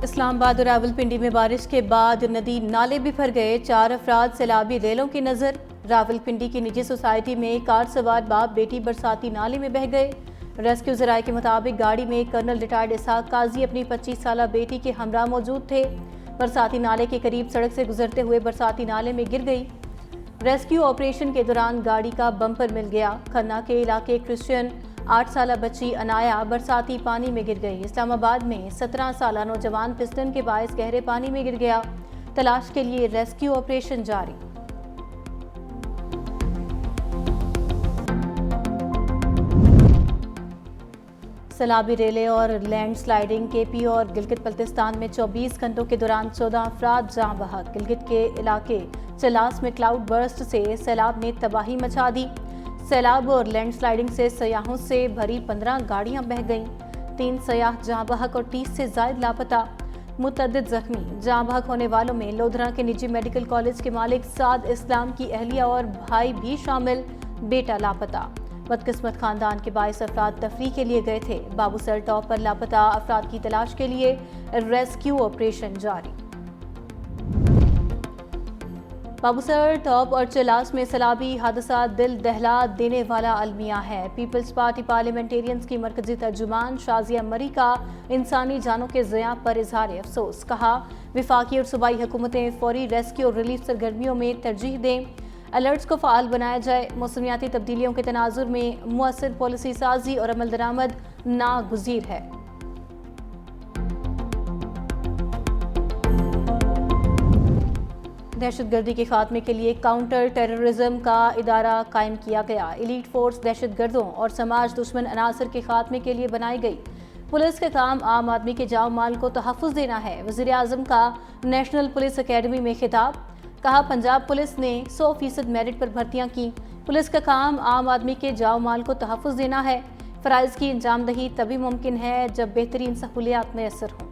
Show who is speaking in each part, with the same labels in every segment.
Speaker 1: اسلام آباد اور راولپنڈی میں بارش کے بعد ندی نالے بھی بھر گئے، 4 افراد سیلابی ریلوں کی نظر۔ راولپنڈی کی نجی سوسائٹی میں کار سوار باپ بیٹی برساتی نالے میں بہہ گئے۔ ریسکیو ذرائع کے مطابق گاڑی میں کرنل ریٹائرڈ اسحاق قاضی اپنی 25 سالہ بیٹی کے ہمراہ موجود تھے۔ برساتی نالے کے قریب سڑک سے گزرتے ہوئے برساتی نالے میں گر گئی۔ ریسکیو آپریشن کے دوران گاڑی کا بمپر مل گیا۔ کھنہ کے علاقے کرسچن 8 سالہ بچی انایا برساتی پانی میں گر گئی۔ اسلام آباد میں 17 سالہ نوجوان پھسلن کے باعث گہرے پانی میں گر گیا۔ تلاش کے لیے ریسکیو آپریشن جاری۔ سیلابی ریلے اور لینڈ سلائیڈنگ کے پی اور گلگت بلتستان میں 24 گھنٹوں کے دوران 14 افراد جاں بحق۔ گلگت کے علاقے چلاس میں کلاؤڈ برسٹ سے سیلاب نے تباہی مچا دی۔ سیلاب اور لینڈ سلائیڈنگ سے سیاحوں سے بھری 15 گاڑیاں بہہ گئیں۔ 3 سیاح جاں بحق اور 30 سے زائد لاپتہ، متعدد زخمی۔ جاں بحق ہونے والوں میں لودھراں کے نجی میڈیکل کالج کے مالک سعد اسلام کی اہلیہ اور بھائی بھی شامل، بیٹا لاپتہ۔ بدقسمت خاندان کے باعث افراد تفریح کے لیے گئے تھے۔ بابو سر ٹاپ پر لاپتہ افراد کی تلاش کے لیے ریسکیو آپریشن جاری۔ بابو سر ٹاپ اور چلاس میں سیلابی حادثہ دل دہلا دینے والا المیہ ہے۔ پیپلز پارٹی پارلیمنٹیرینز کی مرکزی ترجمان شازیہ مری کا انسانی جانوں کے ضیاع پر اظہار افسوس۔ کہا، وفاقی اور صوبائی حکومتیں فوری ریسکیو اور ریلیف سرگرمیوں میں ترجیح دیں۔ الرٹس کو فعال بنایا جائے۔ موسمیاتی تبدیلیوں کے تناظر میں مؤثر پالیسی سازی اور عمل درآمد ناگزیر ہے۔ دہشت گردی کے خاتمے کے لیے کاؤنٹر ٹیررزم کا ادارہ قائم کیا گیا۔ ایلیٹ فورس دہشت گردوں اور سماج دشمن عناصر کے خاتمے کے لیے بنائی گئی۔ پولیس کا کام عام آدمی کے جاؤ مال کو تحفظ دینا ہے۔ وزیر اعظم کا نیشنل پولیس اکیڈمی میں خطاب۔ کہا، پنجاب پولیس نے 100% میرٹ پر بھرتیاں کی۔ پولیس کا کام عام آدمی کے جاؤ مال کو تحفظ دینا ہے۔ فرائض کی انجام دہی تبھی ممکن ہے جب بہترین سہولیات میسر ہوں۔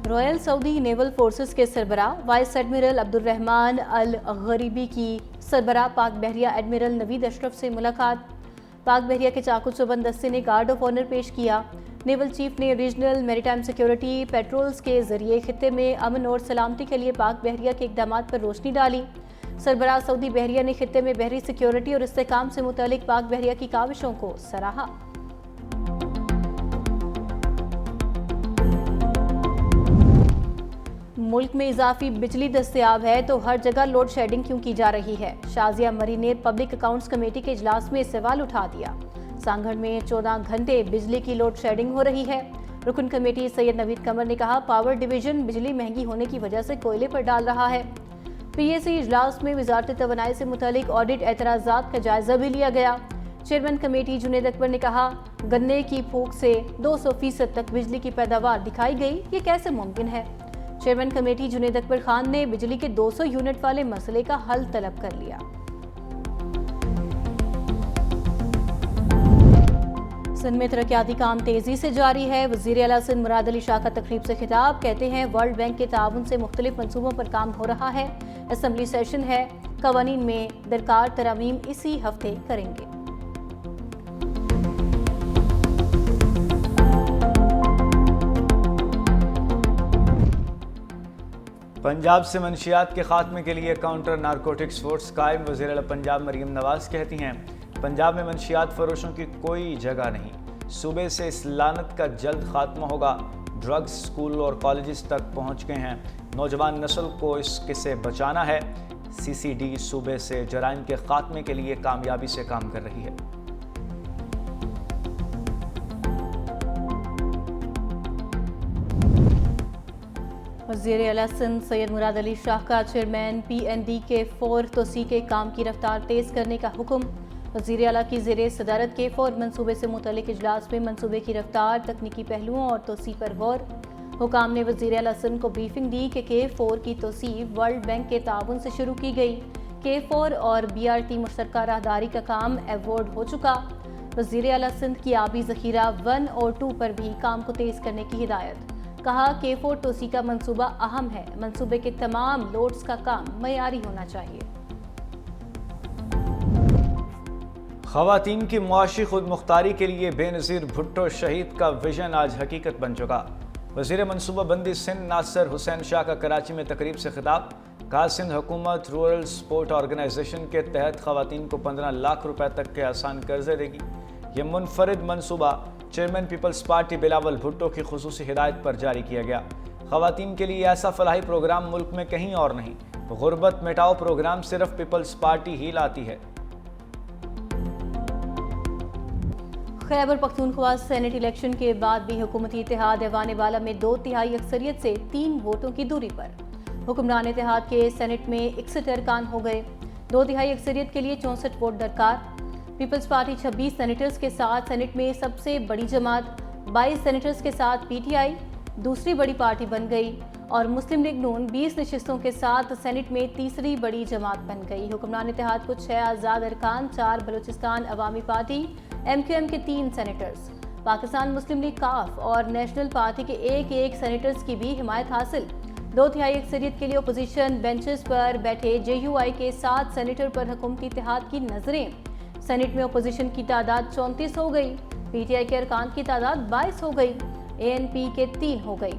Speaker 1: رائل سعودی نیول فورسز کے سربراہ وائس ایڈمرل عبد الرحمن الغریبی کی سربراہ پاک بحریہ ایڈمرل نوید اشرف سے ملاقات۔ پاک بحریہ کے چاقو چوبند دستے نے گارڈ آف آنر پیش کیا۔ نیول چیف نے ریجنل میریٹائم سیکیورٹی پیٹرولز کے ذریعے خطے میں امن اور سلامتی کے لیے پاک بحریہ کے اقدامات پر روشنی ڈالی۔ سربراہ سعودی بحریہ نے خطے میں بحری سیکیورٹی اور استحکام سے متعلق پاک بحریہ کی کاوشوں کو سراہا۔ ملک میں اضافی بجلی دستیاب ہے تو ہر جگہ لوڈ شیڈنگ کیوں کی جا رہی ہے؟ شازیہ مری نے پبلک اکاؤنٹس کمیٹی کے اجلاس میں سوال اٹھا دیا۔ سانگھڑ میں 14 گھنٹے بجلی کی لوڈ شیڈنگ ہو رہی ہے۔ رکن کمیٹی سید نوید قمر نے کہا، پاور ڈویژن بجلی مہنگی ہونے کی وجہ سے کوئلے پر ڈال رہا ہے۔ پی اے سی اجلاس میں وزارت توانائی سے متعلق آڈٹ اعتراضات کا جائزہ بھی لیا گیا۔ چیئرمین کمیٹی جنید اکبر نے کہا، گنے کی پھونک سے 200% تک بجلی کی پیداوار دکھائی گئی، یہ کیسے ممکن ہے؟ چیئرمین کمیٹی جنید اکبر خان نے بجلی کے 200 یونٹ والے مسئلے کا حل طلب کر لیا۔ سندھ میں ترقیاتی کام تیزی سے جاری ہے۔ وزیر اعلیٰ سندھ مراد علی شاہ کا تقریب سے خطاب۔ کہتے ہیں، ورلڈ بینک کے تعاون سے مختلف منصوبوں پر کام ہو رہا ہے۔ اسمبلی سیشن ہے، قوانین میں درکار ترامیم اسی ہفتے کریں گے۔
Speaker 2: پنجاب سے منشیات کے خاتمے کے لیے کاؤنٹر نارکوٹکس فورس قائم۔ وزیر اعلیٰ پنجاب مریم نواز کہتی ہیں، پنجاب میں منشیات فروشوں کی کوئی جگہ نہیں۔ صوبے سے اس لعنت کا جلد خاتمہ ہوگا۔ ڈرگز اسکول اور کالجز تک پہنچ گئے ہیں۔ نوجوان نسل کو اس سے بچانا ہے۔ سی سی ڈی صوبے سے جرائم کے خاتمے کے لیے کامیابی سے کام کر رہی ہے۔
Speaker 1: وزیر اعلیٰ سندھ سید مراد علی شاہ کا چیئرمین پی این ڈی کے 4 توسیع کے کام کی رفتار تیز کرنے کا حکم۔ وزیر اعلیٰ کی زیر صدارت کے 4 منصوبے سے متعلق اجلاس میں منصوبے کی رفتار، تکنیکی پہلوؤں اور توسیع پر غور۔ حکام نے وزیر اعلیٰ سندھ کو بریفنگ دی کہ K4 کی توسیع ورلڈ بینک کے تعاون سے شروع کی گئی۔ K4 اور BRT مشترکہ راہداری کا کام ایوارڈ ہو چکا۔ وزیر اعلیٰ سندھ کی آبی ذخیرہ 1 اور 2 پر بھی کام کو تیز کرنے کی ہدایت۔ کہا، K4 توسیع کا منصوبہ اہم ہے۔ منصوبے کے تمام لوڈز کا کام معیاری ہونا چاہیے۔
Speaker 2: خواتین کی معاشی خود مختاری کے لیے بے نظیر بھٹو شہید کا ویژن آج حقیقت بن چکا۔ وزیر منصوبہ بندی سندھ ناصر حسین شاہ کا کراچی میں تقریب سے خطاب۔ کہا سندھ حکومت رورل سپورٹ آرگنائزیشن کے تحت خواتین کو 15 لاکھ روپے تک کے آسان قرضے دے گی۔ یہ منفرد منصوبہ چیئرمین پیپلز پارٹی بلاول بھٹو کی خصوصی ہدایت پر جاری کیا گیا۔ خواتین کے لیے ایسا فلاحی پروگرام ملک میں کہیں اور نہیں۔ غربت مٹاؤ پروگرام صرف پیپلز پارٹی ہی لاتی ہے۔
Speaker 1: خیبر پختونخوا سینٹ الیکشن کے بعد بھی حکومتی اتحاد ایوان بالا میں 2/3 اکثریت سے 3 ووٹوں کی دوری پر۔ حکمران اتحاد کے سینٹ میں 61 ارکان ہو گئے۔ 2/3 اکثریت کے لیے 64 ووٹ درکار۔ پیپلز پارٹی 26 سینیٹرز کے ساتھ سینٹ میں سب سے بڑی جماعت، 22 سینیٹرز کے ساتھ پی ٹی آئی دوسری بڑی پارٹی بن گئی اور مسلم لیگ نون 20 نشستوں کے ساتھ سینٹ میں تیسری بڑی جماعت بن گئی۔ حکمران اتحاد کو 6 آزاد ارکان، 4 بلوچستان عوامی پارٹی ایم کیو ایم کے 3 سینیٹرز، پاکستان مسلم لیگ کاف اور نیشنل پارٹی کے 1 سینیٹرز کی بھی حمایت حاصل۔ 2/3 اکثریت کے لیے اپوزیشن بینچز پر بیٹھے جے یو آئی کے 7 سینیٹر پر حکومتی اتحاد کی نظریں۔ سینٹ میں اپوزیشن کی تعداد 34 ہو گئی، پی ٹی آئی کے ارکان کی تعداد 22 ہو گئی، اے این پی کے 3 ہو گئی۔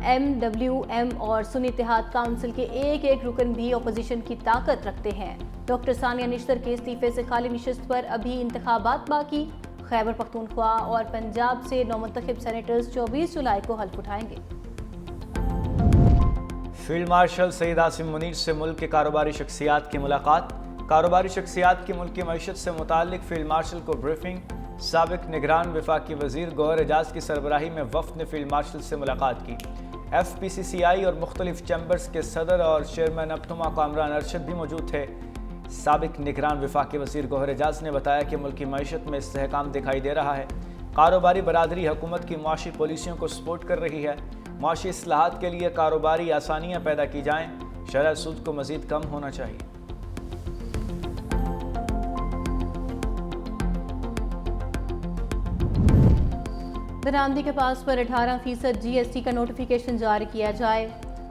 Speaker 1: ایم ڈبلیو ایم اور سنی اتحاد کونسل کے 1 رکن بھی اپوزیشن کی طاقت رکھتے ہیں۔ ڈاکٹر ثانیہ نشتر کے استعفے سے خالی نشست پر ابھی انتخابات باقی۔ خیبر پختونخوا اور پنجاب سے نومنتخب سینیٹرز 24 جولائی کو حلف اٹھائیں گے۔
Speaker 2: فیلڈ مارشل سید عاصم منیر سے ملک کے کاروباری شخصیات کی ملاقات۔ کاروباری شخصیات کی ملک کی معیشت سے متعلق فیلڈ مارشل کو بریفنگ۔ سابق نگران وفاقی وزیر گوہر اعجاز کی سربراہی میں وفد نے فیلڈ مارشل سے ملاقات کی۔ ایف پی سی سی آئی اور مختلف چیمبرز کے صدر اور چیئرمین ابتما کامران ارشد بھی موجود تھے۔ سابق نگران وفاقی وزیر گوہر اعجاز نے بتایا کہ ملکی معیشت میں استحکام دکھائی دے رہا ہے۔ کاروباری برادری حکومت کی معاشی پالیسیوں کو سپورٹ کر رہی ہے۔ معاشی اصلاحات کے لیے کاروباری آسانیاں پیدا کی جائیں، شرح سود کو مزید کم ہونا چاہیے۔
Speaker 1: درآمدی کے پاس پر 18% جی ایس ٹی کا نوٹیفیکیشن جاری کیا جائے۔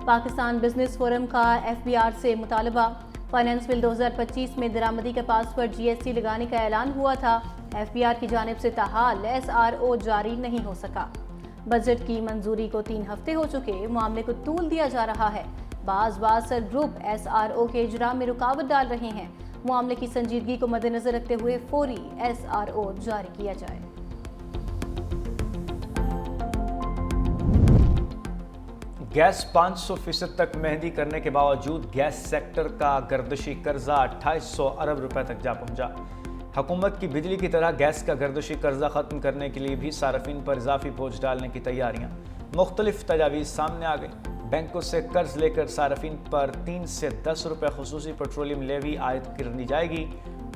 Speaker 1: پاکستان بزنس فورم کا ایف بی آر سے مطالبہ۔ فائنانس بل 2025 میں درآمدی کے پاس پر جی ایس ٹی لگانے کا اعلان ہوا تھا۔ ایف بی آر کی جانب سے تاحال ایس آر او جاری نہیں ہو سکا۔ بجٹ کی منظوری کو 3 ہفتے ہو چکے، معاملے کو طول دیا جا رہا ہے۔ بعض سر گروپ ایس آر او کے اجرا میں رکاوٹ ڈال رہے ہیں۔ معاملے کی سنجیدگی کو مد نظر رکھتے ہوئے فوری ایس آر او جاری کیا جائے۔
Speaker 2: گیس 500% تک مہنگی کرنے کے باوجود گیس سیکٹر کا گردشی قرضہ 2800 ارب روپے تک جا پہنچا۔ حکومت کی بجلی کی طرح گیس کا گردشی قرضہ ختم کرنے کے لیے بھی صارفین پر اضافی بوجھ ڈالنے کی تیاریاں۔ مختلف تجاویز سامنے آ گئیں۔ بینکوں سے قرض لے کر صارفین پر 3 سے 10 روپے خصوصی پیٹرولیم لیوی عائد کرنی جائے گی۔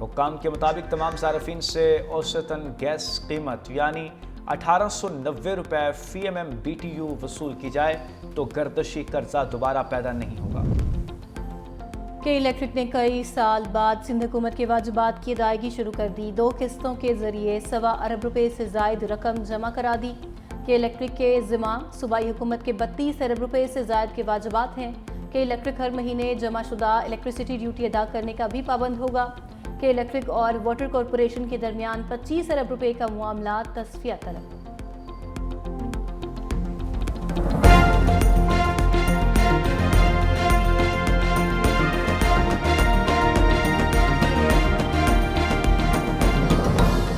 Speaker 2: حکام کے مطابق تمام صارفین سے اوسطاً گیس قیمت یعنی 1890 روپے فی M M B T U وصول کی جائے تو گردشی قرضہ دوبارہ پیدا نہیں ہوگا۔
Speaker 1: کے الیکٹرک نے کئی سال بعد سندھ حکومت کے واجبات کی ادائیگی شروع کر دی۔ 2 قسطوں کے ذریعے 1.25 ارب روپے سے زائد رقم جمع کرا دی۔ کے الیکٹرک کے ذمہ صوبائی حکومت کے 32 ارب روپے سے زائد کے واجبات ہیں۔ کے الیکٹرک ہر مہینے جمع شدہ الیکٹریسٹی ڈیوٹی ادا کرنے کا بھی پابند ہوگا۔ کے الیکٹرک اور واٹر کارپوریشن کے درمیان 25 ارب روپے کا معاملہ تصفیہ طلب۔